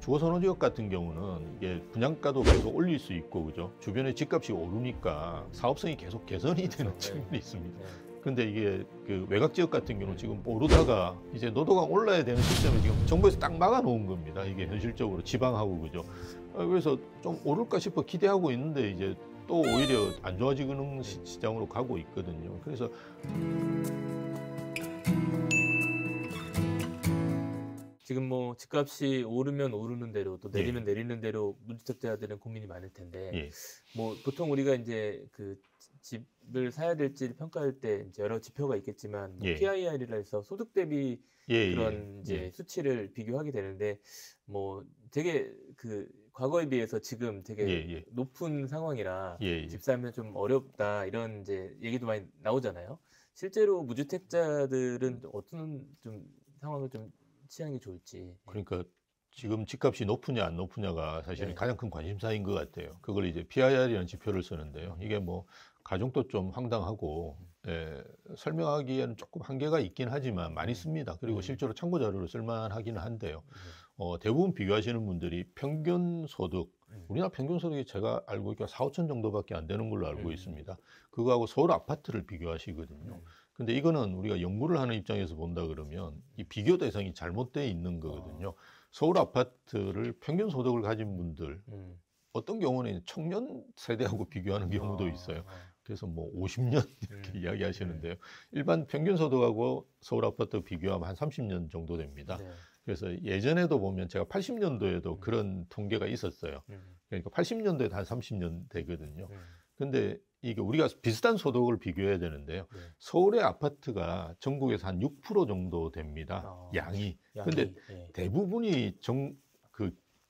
주거선호지역 같은 경우는 이게 분양가도 계속 올릴 수 있고, 그죠? 주변에 집값이 오르니까 사업성이 계속 개선이 되는 측면이 있습니다. 근데 이게 그 외곽지역 같은 경우는 지금 오르다가 이제 노도가 올라야 되는 시점에 지금 정부에서 딱 막아놓은 겁니다. 이게 현실적으로 지방하고, 그죠? 그래서 좀 오를까 싶어 기대하고 있는데 이제 또 오히려 안 좋아지는 시장으로 가고 있거든요. 그래서 지금 뭐 집값이 오르면 오르는 대로 또 내리면 내리는 대로 무주택자들은 고민이 많을 텐데 뭐 보통 우리가 이제 그 집을 사야 될지 평가할 때 이제 여러 지표가 있겠지만 뭐 PIR이라 해서 소득 대비 그런 이제 수치를 비교하게 되는데 뭐 되게 그 과거에 비해서 지금 되게 높은 상황이라 집 사면 좀 어렵다 이런 이제 얘기도 많이 나오잖아요. 실제로 무주택자들은 어떤 좀 상황을 좀 취하는 게 좋을지. 그러니까 지금 집값이 높으냐 안 높으냐가 사실은 가장 큰 관심사인 것 같아요. 그걸 이제 PIR이라는 지표를 쓰는데요. 이게 뭐 가정도 좀 황당하고 설명하기에는 조금 한계가 있긴 하지만 많이 씁니다. 그리고 실제로 참고 자료로 쓸만하기는 한데요. 대부분 비교하시는 분들이 평균 소득, 우리나라 평균 소득이 제가 알고 있기로 4, 5천 정도밖에 안 되는 걸로 알고 있습니다. 그거하고 서울 아파트를 비교하시거든요. 근데 이거는 우리가 연구를 하는 입장에서 본다 그러면 이 비교 대상이 잘못되어 있는 거거든요. 서울 아파트를 평균 소득을 가진 분들, 어떤 경우는 청년 세대하고 비교하는 경우도 있어요. 그래서 뭐 50년 이렇게 이야기하시는데요. 일반 평균 소득하고 서울 아파트 비교하면 한 30년 정도 됩니다. 그래서 예전에도 보면 제가 80년도에도 그런 통계가 있었어요. 그러니까 80년도에 한 30년 되거든요. 근데 이게 우리가 비슷한 소득을 비교해야 되는데요. 서울의 아파트가 전국에서 한 6% 정도 됩니다. 양이. 근데 대부분이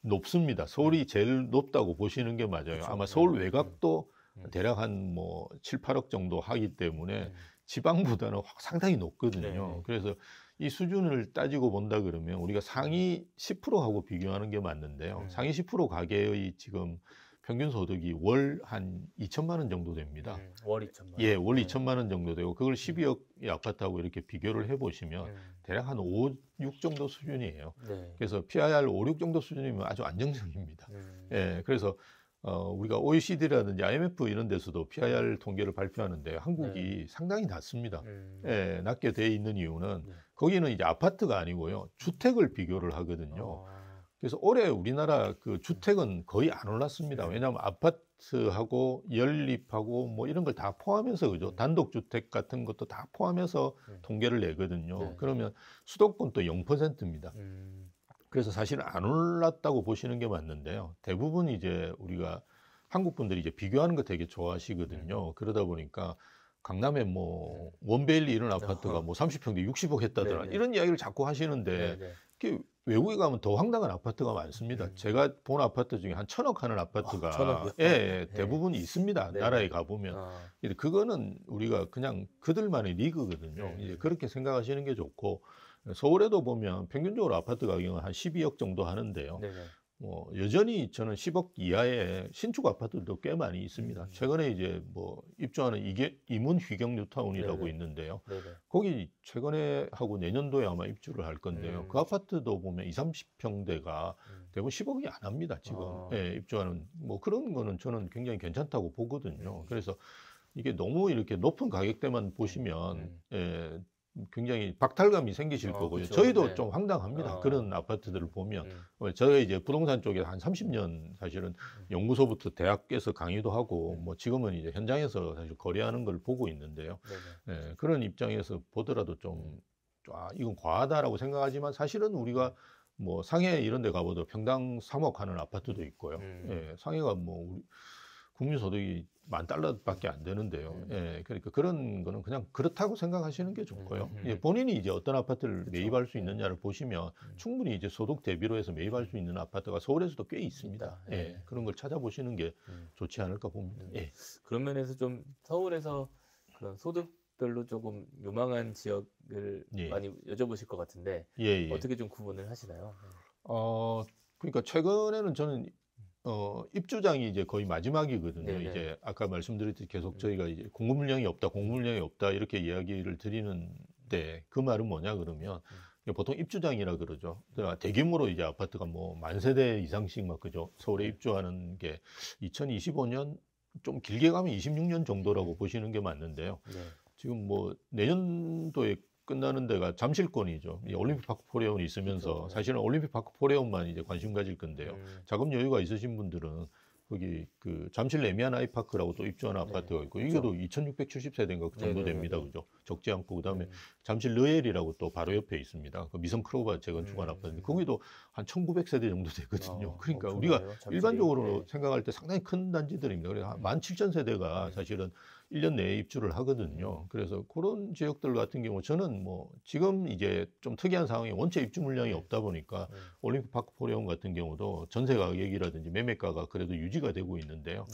높습니다. 서울이 제일 높다고 보시는 게 맞아요. 그렇죠. 아마 서울 외곽도 대략 한 뭐 7, 8억 정도 하기 때문에 지방보다는 상당히 높거든요. 그래서 이 수준을 따지고 본다 그러면 우리가 상위 10%하고 비교하는 게 맞는데요. 상위 10% 가계의 지금 평균 소득이 월 한 2천만 원 정도 됩니다. 월 2천만 원? 예, 월 2천만 원 정도 되고 그걸 12억의 아파트하고 이렇게 비교를 해보시면 대략 한 5, 6 정도 수준이에요. 그래서 PIR 5, 6 정도 수준이면 아주 안정적입니다. 예, 그래서 우리가 OECD라든지 IMF 이런 데서도 PIR 통계를 발표하는데 한국이 상당히 낮습니다. 예, 낮게 돼 있는 이유는 거기는 이제 아파트가 아니고요. 주택을 비교를 하거든요. 그래서 올해 우리나라 그 주택은 거의 안 올랐습니다. 왜냐하면 아파트하고 연립하고 뭐 이런 걸 다 포함해서, 그죠? 단독주택 같은 것도 다 포함해서 통계를 내거든요. 그러면 수도권도 0%입니다. 그래서 사실 안 올랐다고 보시는 게 맞는데요. 대부분 이제 우리가 한국 분들이 이제 비교하는 거 되게 좋아하시거든요. 그러다 보니까 강남에 뭐 원베일리 이런 아파트가 뭐 30평대 60억 했다더라. 이런 이야기를 자꾸 하시는데 외국에 가면 더 황당한 아파트가 많습니다. 제가 본 아파트 중에 한 1,000억 하는 아파트가 대부분 있습니다. 나라에 가보면. 그거는 우리가 그냥 그들만의 리그거든요. 이제 그렇게 생각하시는 게 좋고, 서울에도 보면 평균적으로 아파트 가격은 한 12억 정도 하는데요. 뭐 여전히 저는 10억 이하의 신축 아파트들도 꽤 많이 있습니다. 최근에 이제 뭐 입주하는 이문 휘경 뉴타운이라고 있는데요. 거기 최근에 하고 내년도에 아마 입주를 할 건데요. 그 아파트도 보면 20, 30평대가 대부분 10억이 안 합니다. 지금 입주하는 뭐 그런 거는 저는 굉장히 괜찮다고 보거든요. 그래서 이게 너무 이렇게 높은 가격대만 보시면 굉장히 박탈감이 생기실 거고요. 그렇죠. 저희도 좀 황당합니다. 그런 아파트들을 보면. 저희 이제 부동산 쪽에 한 30년 사실은 연구소부터 대학에서 강의도 하고 뭐 지금은 이제 현장에서 사실 거래하는 걸 보고 있는데요. 그런 입장에서 보더라도 좀 이건 과하다라고 생각하지만 사실은 우리가 뭐 상해 이런 데 가봐도 평당 3억 하는 아파트도 있고요. 상해가 뭐 우리 국민소득이 $10,000밖에 안 되는데요. 그러니까 그런 거는 그냥 그렇다고 생각하시는 게 좋고요. 본인이 이제 어떤 아파트를 매입할 수 있느냐를 보시면 충분히 이제 소득 대비로 해서 매입할 수 있는 아파트가 서울에서도 꽤 있습니다. 그런 걸 찾아보시는 게 좋지 않을까 봅니다. 그런 면에서 좀 서울에서 그런 소득별로 조금 요망한 지역을 많이 여쭤보실 것 같은데 어떻게 좀 구분을 하시나요? 그러니까 최근에는 저는 입주장이 이제 거의 마지막이거든요. 이제 아까 말씀드렸듯이 계속 저희가 이제 공급 물량이 없다 이렇게 이야기를 드리는데 그 말은 뭐냐 그러면 보통 입주장이라 그러죠. 그러니까 대규모로 이제 아파트가 뭐 10,000세대 이상씩 막 그죠. 서울에 입주하는 게 2025년 좀 길게 가면 26년 정도라고 보시는 게 맞는데요. 지금 뭐 내년도에 끝나는 데가 잠실권이죠. 이 올림픽 파크 포레온이 있으면서 사실은 올림픽 파크 포레온만 이제 관심 가질 건데요. 자금 여유가 있으신 분들은 거기 그 잠실 레미안 아이파크라고 또 입주한 아파트가 있고 이게도 2,670세대인가 그 정도 됩니다. 그죠? 적지 않고 그다음에 잠실 르엘이라고 또 바로 옆에 있습니다. 그 미성 크로바 재건축한 아파트인데 거기도 한 1,900세대 정도 되거든요. 그러니까 우리가 일반적으로 생각할 때 상당히 큰 단지들입니다. 그래서 한 17,000세대가 사실은 1년 내에 입주를 하거든요. 그래서 그런 지역들 같은 경우 저는 뭐 지금 이제 좀 특이한 상황이 원체 입주 물량이 없다 보니까 올림픽 파크 포레온 같은 경우도 전세 가격이라든지 매매가가 그래도 유지가 되고 있는데요.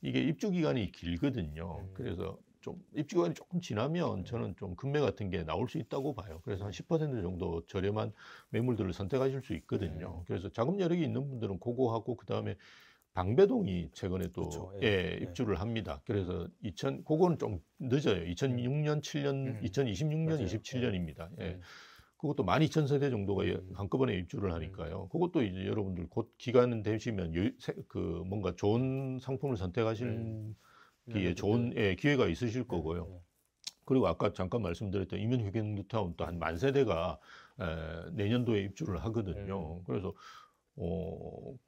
이게 입주 기간이 길거든요. 그래서 좀 입주 기간이 조금 지나면 저는 좀 금매 같은 게 나올 수 있다고 봐요. 그래서 한 10% 정도 저렴한 매물들을 선택하실 수 있거든요. 그래서 자금 여력이 있는 분들은 그거 하고 그다음에 방배동이 최근에 또 그렇죠. 입주를 합니다. 그래서 그거는 좀 늦어요. 2006년, 7년, 2026년, 맞아요. 27년입니다. 그것도 12,000세대 정도가 한꺼번에 입주를 하니까요. 그것도 이제 여러분들 곧 기간 되시면 그 뭔가 좋은 상품을 선택하실 기회, 좋은 기회가 있으실 거고요. 그리고 아까 잠깐 말씀드렸던 이면 휴경 뉴타운 또 한 10,000세대가 내년도에 입주를 하거든요. 그래서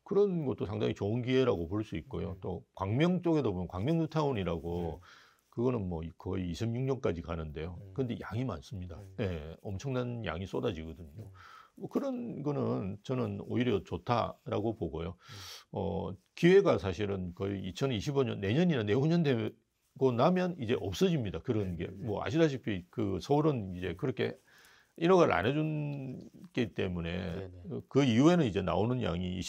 그런 것도 상당히 좋은 기회라고 볼 수 있고요. 또 광명 쪽에도 보면 광명 뉴타운이라고 그거는 뭐 거의 26년까지 가는데요. 근데 양이 많습니다. 엄청난 양이 쏟아지거든요. 뭐 그런 거는 저는 오히려 좋다라고 보고요. 기회가 사실은 거의 2025년 내년이나 내후년 되고 나면 이제 없어집니다. 그런 게 뭐 아시다시피 그 서울은 이제 그렇게 인허가를 안 해준기 때문에 그 이후에는 이제 나오는 양이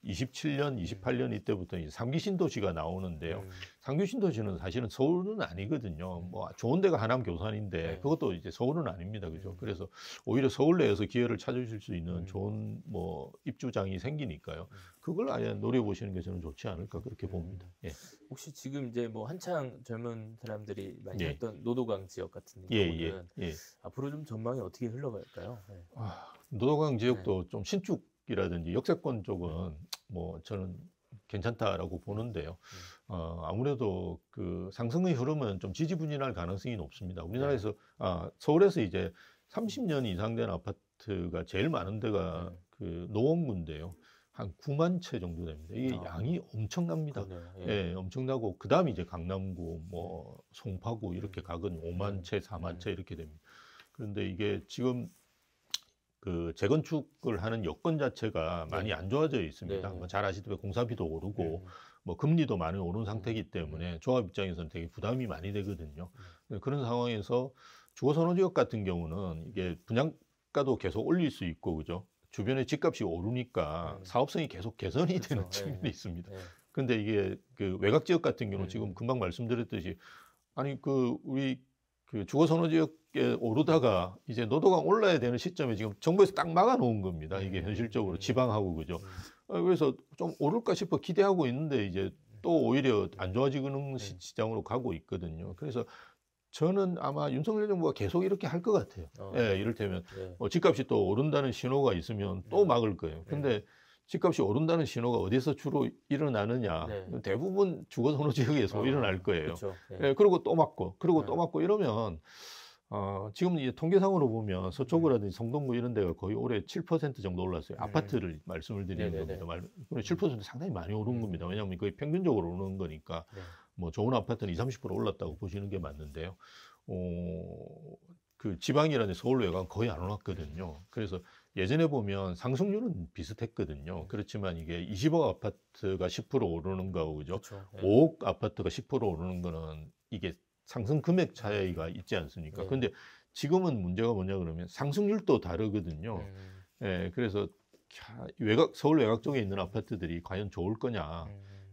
27년, 28년 이때부터 이제 3기 신도시가 나오는데요. 3기 신도시는 사실은 서울은 아니거든요. 뭐 좋은 데가 하남 교산인데 그것도 이제 서울은 아닙니다. 그죠? 그래서 오히려 서울 내에서 기회를 찾으실 수 있는 좋은 뭐 입주장이 생기니까요. 그걸 아예 노려보시는 게 저는 좋지 않을까 그렇게 봅니다. 혹시 지금 이제 뭐 한창 젊은 사람들이 많이 했던 노도강 지역 같은 경우는 앞으로 좀 전망이 어떻게 흘러갈까요? 노도강 지역도 좀 신축이라든지 역세권 쪽은 뭐 저는 괜찮다라고 보는데요. 아무래도 그 상승의 흐름은 좀 지지부진할 가능성이 높습니다. 우리나라에서 서울에서 이제 30년 이상 된 아파트가 제일 많은 데가 그 노원구인데요. 한 9만 채 정도 됩니다. 이게 양이 엄청납니다. 엄청나고 그다음 이제 강남구, 뭐 송파구 이렇게 각은 5만 채, 4만 채 이렇게 됩니다. 그런데 이게 지금 그 재건축을 하는 여건 자체가 많이 안 좋아져 있습니다. 뭐 잘 아시다시피 공사비도 오르고 뭐 금리도 많이 오른 상태이기 때문에 조합 입장에서는 되게 부담이 많이 되거든요. 그런 상황에서 주거선호지역 같은 경우는 이게 분양가도 계속 올릴 수 있고 그죠? 주변에 집값이 오르니까 사업성이 계속 개선이 되는 측면이 있습니다. 근데 이게 그 외곽 지역 같은 경우는 지금 금방 말씀드렸듯이 아니 그 우리 그 주거선호지역에 오르다가 이제 노도강 올라야 되는 시점에 지금 정부에서 딱 막아놓은 겁니다. 이게 현실적으로 지방하고 그죠. 그래서 좀 오를까 싶어 기대하고 있는데 이제 또 오히려 안 좋아지는 시장으로 가고 있거든요. 그래서 저는 아마 윤석열 정부가 계속 이렇게 할 것 같아요. 이를테면 집값이 또 오른다는 신호가 있으면 또 막을 거예요. 근데 집값이 오른다는 신호가 어디서 주로 일어나느냐. 대부분 주거선호지역에서 일어날 거예요. 그리고 또 막고, 그리고 또 막고 이러면 지금 이제 통계상으로 보면 서초구라든지 성동구 이런 데가 거의 올해 7% 정도 올랐어요. 아파트를 말씀을 드리는 겁니다. 7% 상당히 많이 오른 겁니다. 왜냐하면 거의 평균적으로 오르는 거니까 뭐 좋은 아파트는 20, 30% 올랐다고 보시는 게 맞는데요. 그 지방이라든지 서울 외곽은 거의 안 올랐거든요. 그래서 예전에 보면 상승률은 비슷했거든요. 그렇지만 이게 20억 아파트가 10% 오르는 거하고 그죠? 5억 아파트가 10% 오르는 거는 이게 상승 금액 차이가 있지 않습니까? 근데 지금은 문제가 뭐냐 그러면 상승률도 다르거든요. 그래서 서울 외곽 쪽에 있는 아파트들이 과연 좋을 거냐?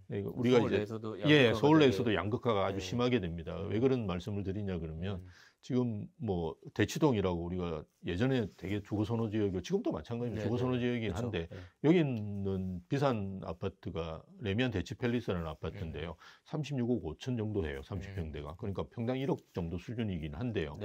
우리가 서울 이제 내에서도 서울 내에서도 양극화가 아주 심하게 됩니다. 왜 그런 말씀을 드리냐 그러면 지금 뭐 대치동이라고 우리가 예전에 되게 주거선호지역이고 지금도 마찬가지로 주거선호지역이긴 한데 여기 있는 비싼 아파트가 레미안 대치팰리스라는 아파트인데요. 36억 5천 정도 해요. 30평대가. 그러니까 평당 1억 정도 수준이긴 한데요.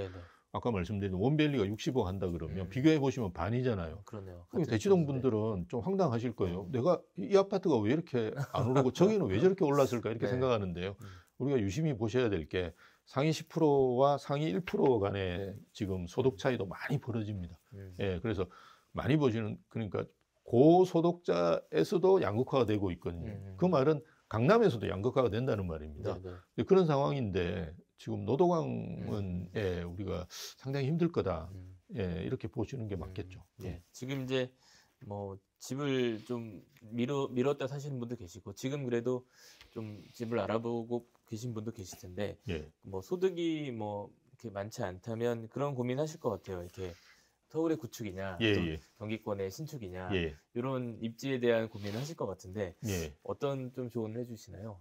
아까 말씀드린 원밸리가 60억 한다 그러면 비교해 보시면 반이잖아요. 그러네요. 대치동 분들은 좀 황당하실 거예요. 내가 이 아파트가 왜 이렇게 안 오르고 저기는 왜 저렇게 올랐을까 이렇게 생각하는데요. 우리가 유심히 보셔야 될 게 상위 10%와 상위 1% 간의 지금 소득 차이도 많이 벌어집니다. 예, 그래서 많이 보시는 그러니까 고소득자에서도 양극화가 되고 있거든요. 그 말은 강남에서도 양극화가 된다는 말입니다. 그런 상황인데 지금 노도강은 예, 우리가 상당히 힘들 거다. 예, 이렇게 보시는 게 맞겠죠. 예. 지금 이제 뭐 집을 좀 미뤘다 사시는 분도 계시고 지금 그래도 좀 집을 알아보고 계신 분도 계실 텐데 뭐 소득이 뭐 이렇게 많지 않다면 그런 고민하실 것 같아요. 이렇게 서울의 구축이냐, 또 경기권의 신축이냐 이런 입지에 대한 고민을 하실 것 같은데 어떤 좀 조언을 해주시나요?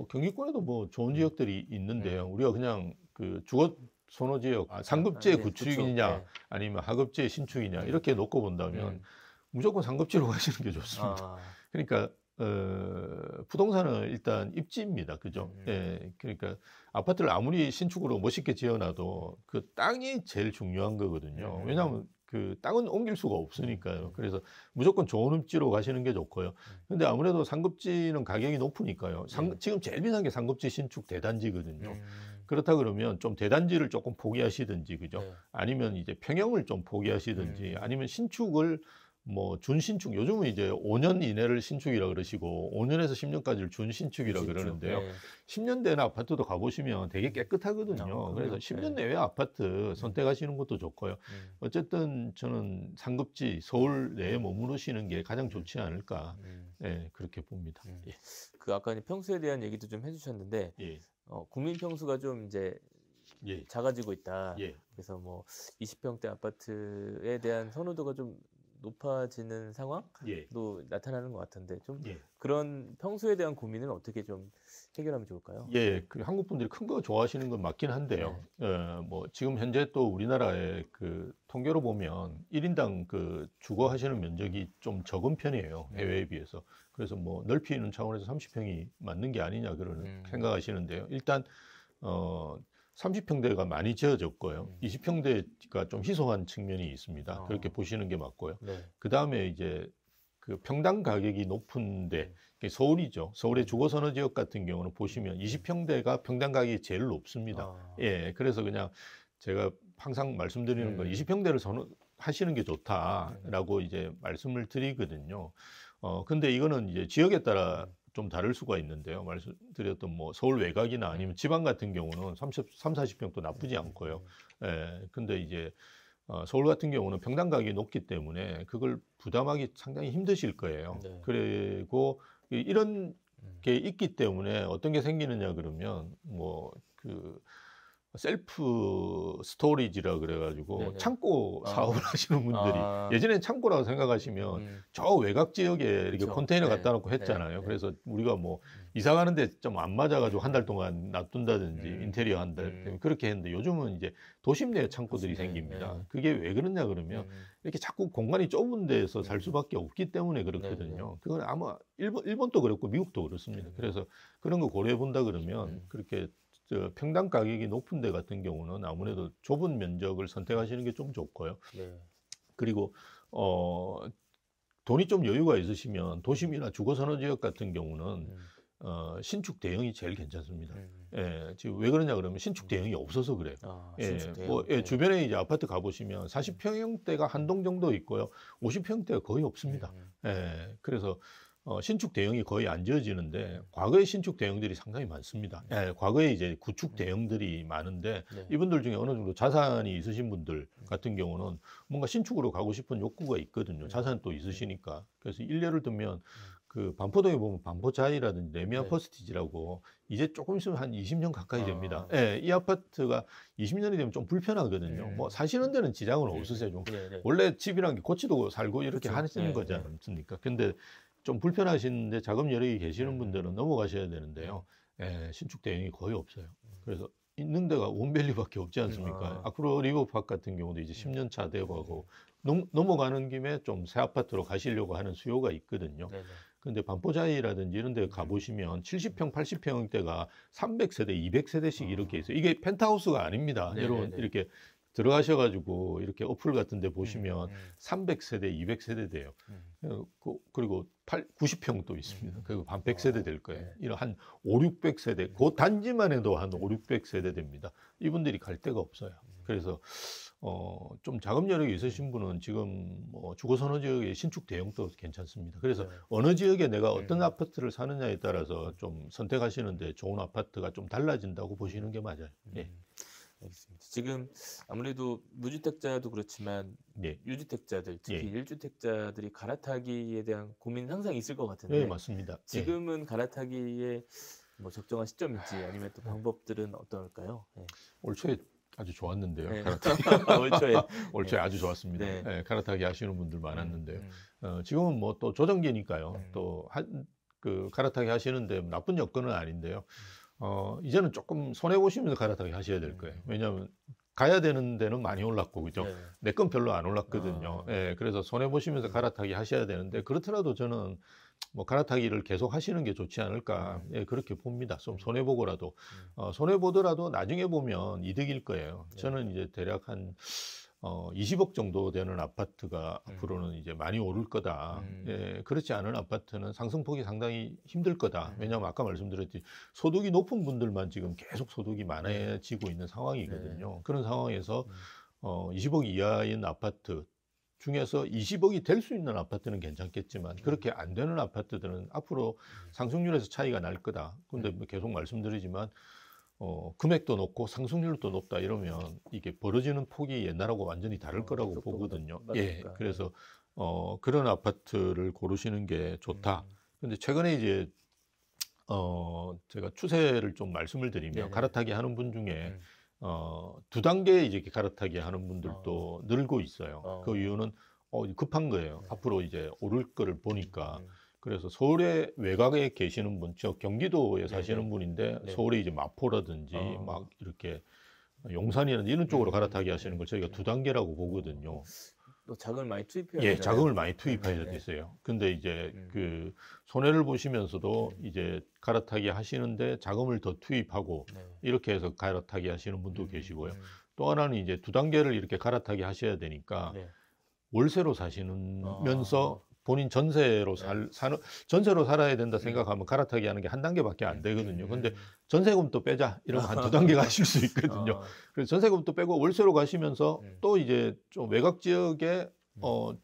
경기권에도 뭐 좋은 지역들이 있는데요. 우리가 그냥 그 주거 선호 지역 상급지의 구축이냐 아니면 하급지의 신축이냐 이렇게 놓고 본다면 무조건 상급지로 가시는 게 좋습니다. 그러니까 부동산은 일단 입지입니다. 그죠? 예, 그러니까 아파트를 아무리 신축으로 멋있게 지어놔도 그 땅이 제일 중요한 거거든요. 왜냐하면 그 땅은 옮길 수가 없으니까요. 그래서 무조건 좋은 입지로 가시는 게 좋고요. 근데 아무래도 상급지는 가격이 높으니까요. 지금 제일 비싼 게 상급지 신축 대단지거든요. 그렇다 그러면 좀 대단지를 조금 포기하시든지, 그죠? 아니면 이제 평형을 좀 포기하시든지, 아니면 신축을 뭐 준신축, 요즘은 이제 5년 이내를 신축이라 그러시고 5년에서 10년까지를 준신축이라 그러는데요. 10년 된 아파트도 가보시면 되게 깨끗하거든요. 그래서 10년 내외 아파트 선택하시는 것도 좋고요. 어쨌든 저는 상급지 서울 내에 머무르시는 게 가장 좋지 않을까 그렇게 봅니다. 그 아까 평수에 대한 얘기도 좀 해주셨는데 국민 평수가 좀 이제 작아지고 있다. 그래서 뭐 20평대 아파트에 대한 선호도가 좀 높아지는 상황도 나타나는 것 같은데 좀 그런 평수에 대한 고민은 어떻게 좀 해결하면 좋을까요? 그 한국 분들이 큰 거 좋아하시는 건 맞긴 한데요. 뭐 지금 현재 또 우리나라의 그 통계로 보면 1인당 그 주거 하시는 면적이 좀 적은 편이에요. 해외에 비해서. 그래서 뭐 넓히는 차원에서 30평이 맞는 게 아니냐 그런 생각하시는데요. 일단 30평대가 많이 지어졌고요. 20평대가 좀 희소한 측면이 있습니다. 그렇게 보시는 게 맞고요. 그 다음에 이제 그 평당 가격이 높은데 서울이죠. 서울의 주거선호 지역 같은 경우는 보시면 20평대가 평당 가격이 제일 높습니다. 그래서 그냥 제가 항상 말씀드리는 건 20평대를 선호하시는 게 좋다라고 이제 말씀을 드리거든요. 근데 이거는 이제 지역에 따라 좀 다를 수가 있는데요. 말씀드렸던 뭐 서울 외곽이나 아니면 지방 같은 경우는 40평도 나쁘지 않고요. 근데 이제 서울 같은 경우는 평당 가격이 높기 때문에 그걸 부담하기 상당히 힘드실 거예요. 그리고 이런 게 있기 때문에 어떤 게 생기느냐 그러면 뭐 그 셀프 스토리지라 그래가지고 창고 사업을 하시는 분들이 예전엔 창고라고 생각하시면 저 외곽 지역에 이렇게 컨테이너 갖다 놓고 했잖아요. 그래서 우리가 뭐 이사 가는데 좀 안 맞아가지고 한 달 동안 놔둔다든지 인테리어 한 달 그렇게 했는데 요즘은 이제 도심 내 창고들이 생깁니다. 그게 왜 그러냐 그러면 이렇게 자꾸 공간이 좁은 데서 살 수밖에 없기 때문에 그렇거든요. 그건 아마 일본도 그렇고 미국도 그렇습니다. 그래서 그런 거 고려해 본다 그러면 그렇게 평당 가격이 높은 데 같은 경우는 아무래도 좁은 면적을 선택하시는 게 좀 좋고요. 그리고 돈이 좀 여유가 있으시면 도심이나 주거선호 지역 같은 경우는 신축 대형이 제일 괜찮습니다. 지금 왜 그러냐 그러면 신축 대형이 없어서 그래요. 신축 대형. 뭐 주변에 이제 아파트 가보시면 40평대가 한 동 정도 있고요. 50평대가 거의 없습니다. 그래서 신축 대형이 거의 안 지어지는데 과거에 신축 대형들이 상당히 많습니다. 과거에 이제 구축 대형들이 많은데 이분들 중에 어느 정도 자산이 있으신 분들 같은 경우는 뭔가 신축으로 가고 싶은 욕구가 있거든요. 자산이 또 있으시니까. 그래서 일례를 들면 그 반포동에 보면 반포자이라든지 레미안 퍼스티지라고 이제 조금 있으면 한 20년 가까이 됩니다. 이 아파트가 20년이 되면 좀 불편하거든요. 뭐 사시는 데는 지장은 없으세요. 좀 원래 집이란 게 고치도 살고 이렇게 하시는 거지 않습니까? 근데 좀 불편하신데 자금 여력이 계시는 분들은 넘어가셔야 되는데요. 신축 대형이 거의 없어요. 그래서 있는 데가 원밸리밖에 없지 않습니까? 앞으로 리버파크 같은 경우도 이제 10년 차 되고 하고 넘어가는 김에 좀 새 아파트로 가시려고 하는 수요가 있거든요. 근데 반포자이라든지 이런 데 가보시면 70평, 80평대가 300세대, 200세대씩 이렇게 있어요. 이게 펜트하우스가 아닙니다. 여러분 이렇게 들어가셔가지고 이렇게 어플 같은 데 보시면 300세대, 200세대 돼요. 그리고 90평도 있습니다. 그리고 한 100세대 될 거예요. 이런 한 5, 600세대, 그 단지만 해도 한 5, 600세대 됩니다. 이분들이 갈 데가 없어요. 그래서 좀 자금 여력이 있으신 분은 지금 뭐 주거선호 지역의 신축 대형도 괜찮습니다. 그래서 어느 지역에 내가 어떤 아파트를 사느냐에 따라서 좀 선택하시는데 좋은 아파트가 좀 달라진다고 보시는 게 맞아요. 예. 알겠습니다. 지금 아무래도 무주택자도 그렇지만 네. 유주택자들, 특히 예. 1주택자들이 갈아타기에 대한 고민 항상 있을 것 같은데 네, 맞습니다. 지금은 갈아타기에 뭐 적정한 시점인지 아니면 또 방법들은 어떨까요? 네. 올 초에 아주 좋았는데요. 네. 갈아타기. 올 초에 아주 좋았습니다. 네. 네, 갈아타기 하시는 분들 많았는데요. 지금은 뭐 또 조정기니까요. 또 그 갈아타기 하시는데 나쁜 여건은 아닌데요. 이제는 조금 손해보시면서 갈아타기 하셔야 될 거예요. 왜냐하면 가야 되는 데는 많이 올랐고, 그죠? 네. 내 건 별로 안 올랐거든요. 예, 그래서 손해보시면서 갈아타기 하셔야 되는데, 그렇더라도 저는 뭐 갈아타기를 계속 하시는 게 좋지 않을까, 예, 그렇게 봅니다. 좀 손해보고라도. 손해보더라도 나중에 보면 이득일 거예요. 저는 이제 대략 한 20억 정도 되는 아파트가 앞으로는 이제 많이 오를 거다. 예, 그렇지 않은 아파트는 상승폭이 상당히 힘들 거다. 왜냐하면 아까 말씀드렸듯이 소득이 높은 분들만 지금 계속 소득이 많아지고 있는 상황이거든요. 그런 상황에서 20억 이하인 아파트 중에서 20억이 될 수 있는 아파트는 괜찮겠지만 그렇게 안 되는 아파트들은 앞으로 상승률에서 차이가 날 거다. 근데 계속 말씀드리지만 금액도 높고 상승률도 높다 이러면 이게 벌어지는 폭이 옛날하고 완전히 다를 거라고 보거든요. 예, 그래서 그런 아파트를 고르시는 게 좋다. 근데 최근에 이제 제가 추세를 좀 말씀을 드리면 네네. 갈아타기 하는 분 중에 2단계 이제 갈아타기 하는 분들도 늘고 있어요. 그 이유는 급한 거예요. 앞으로 이제 오를 거를 보니까. 그래서 서울의 외곽에 계시는 분, 저 경기도에 사시는 분인데 서울에 이제 마포라든지 막 이렇게 용산이라든지 이런 쪽으로 갈아타기 하시는 걸 저희가 2단계라고 보거든요. 또 자금을 많이 투입해야 예, 되잖아요. 자금을 많이 투입해야 됐어요. 근데 이제 그 손해를 보시면서도 이제 갈아타기 하시는데 자금을 더 투입하고 이렇게 해서 갈아타기 하시는 분도 계시고요. 또 하나는 이제 2단계를 이렇게 갈아타기 하셔야 되니까 월세로 사시면서 본인 전세로 전세로 살아야 된다 생각하면 갈아타기 하는 게 한 단계밖에 안 되거든요. 근데 전세금도 빼자 이러면 한 2단계 가실 수 있거든요. 그래서 전세금도 빼고 월세로 가시면서 또 이제 좀 외곽 지역에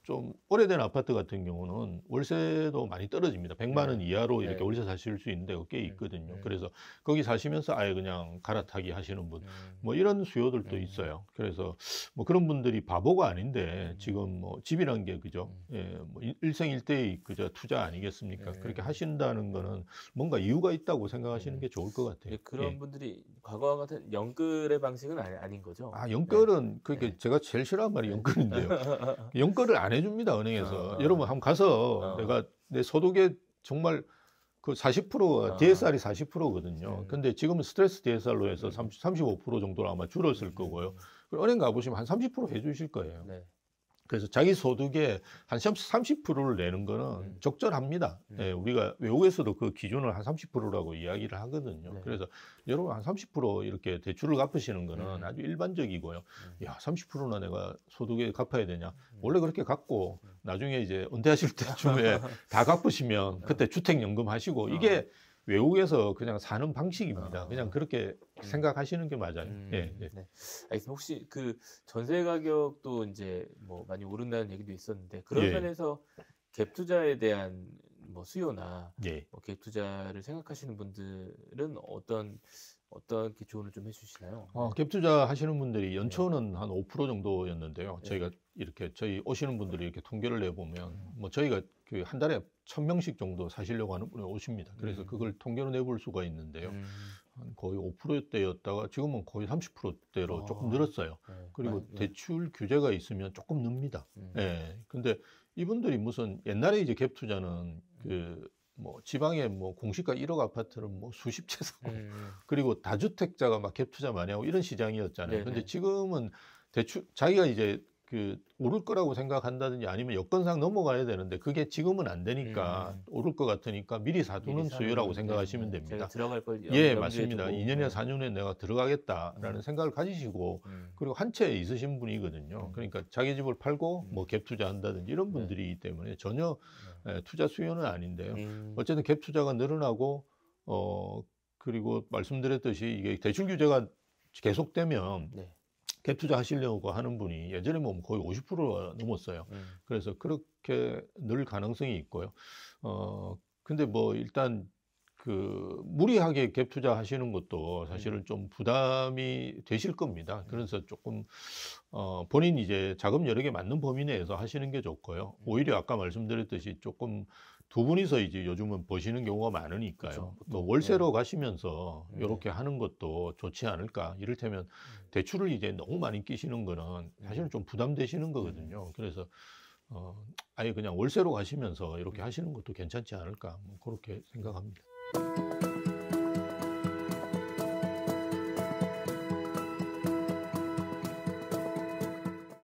좀 오래된 아파트 같은 경우는 월세도 많이 떨어집니다. 100만 원 이하로 이렇게 월세 사실 수 있는 데가 꽤 있거든요. 그래서 거기 사시면서 아예 그냥 갈아타기 하시는 분, 뭐 이런 수요들도 있어요. 그래서 뭐 그런 분들이 바보가 아닌데 지금 뭐 집이란 게 그죠? 예, 뭐 일생일대의 그저 투자 아니겠습니까? 그렇게 하신다는 거는 뭔가 이유가 있다고 생각하시는 게 좋을 것 같아요. 그런 분들이 과거와 같은 연끌의 방식은 아닌 거죠? 연끌은 그게 제가 제일 싫어하는 말이 연끌인데요. 연끌을 안 해줍니다, 은행에서. 여러분 한번 가서 내가 내 소득의 정말 그 40%가 DSR이 40%거든요. 근데 지금은 스트레스 DSR로 해서 35% 정도로 아마 줄었을 거고요. 은행 가보시면 한 30% 해주실 거예요. 그래서 자기 소득의 한 30%를 내는 거는 적절합니다. 예, 우리가 외국에서도 그 기준을 한 30%라고 이야기를 하거든요. 그래서 여러분 한 30% 이렇게 대출을 갚으시는 거는 아주 일반적이고요. 야, 30%나 내가 소득에 갚아야 되냐? 원래 그렇게 갚고 나중에 이제 은퇴하실 때쯤에 다 갚으시면 그때 주택연금 하시고 이게 외국에서 그냥 사는 방식입니다. 그냥 그렇게 생각하시는 게 맞아요. 예, 예. 네. 알겠습니다. 혹시 그 전세 가격도 이제 뭐 많이 오른다는 얘기도 있었는데 그런 예. 면에서 갭 투자에 대한 뭐 수요나 예. 뭐 갭 투자를 생각하시는 분들은 어떤 조언을 좀 해주시나요? 갭 투자 하시는 분들이 연초는 한 5% 정도였는데요. 저희가 이렇게 저희 오시는 분들이 이렇게 통계를 내보면 뭐 저희가 그 한 달에 1000명씩 정도 사시려고 하는 분이 오십니다. 그래서 그걸 통계로 내볼 수가 있는데요. 한 거의 5%대였다가 지금은 거의 30%대로 조금 늘었어요. 그리고 대출 규제가 있으면 조금 늡니다. 예. 근데 이분들이 무슨 옛날에 이제 갭 투자는 그 뭐 지방에 뭐 공시가 1억 아파트는 뭐 수십 채 사고 그리고 다주택자가 막 갭 투자 많이 하고 이런 시장이었잖아요. 근데 지금은 대출 자기가 이제 그 오를 거라고 생각한다든지 아니면 여건상 넘어가야 되는데 그게 지금은 안 되니까 오를 것 같으니까 미리 사두는 수요라고 생각하시면 됩니다. 들어갈 걸 예, 맞습니다. 2년이나 4년에 내가 들어가겠다라는 생각을 가지시고 그리고 한 채 있으신 분이거든요. 그러니까 자기 집을 팔고 뭐 갭 투자한다든지 이런 분들이기 때문에 전혀 투자 수요는 아닌데요. 어쨌든 갭 투자가 늘어나고 그리고 말씀드렸듯이 이게 대출 규제가 계속되면 갭 투자 하시려고 하는 분이 예전에 뭐 거의 50%가 넘었어요. 그래서 그렇게 늘 가능성이 있고요. 근데 뭐 일단 그 무리하게 갭 투자 하시는 것도 사실은 좀 부담이 되실 겁니다. 그래서 조금 본인 이제 자금 여력에 맞는 범위 내에서 하시는 게 좋고요. 오히려 아까 말씀드렸듯이 조금 두 분이서 이제 요즘은 버시는 경우가 많으니까요. 또 월세로 가시면서 이렇게 하는 것도 좋지 않을까. 이를테면 대출을 이제 너무 많이 끼시는 거는 사실은 좀 부담되시는 거거든요. 그래서 아예 그냥 월세로 가시면서 이렇게 하시는 것도 괜찮지 않을까. 뭐 그렇게 생각합니다.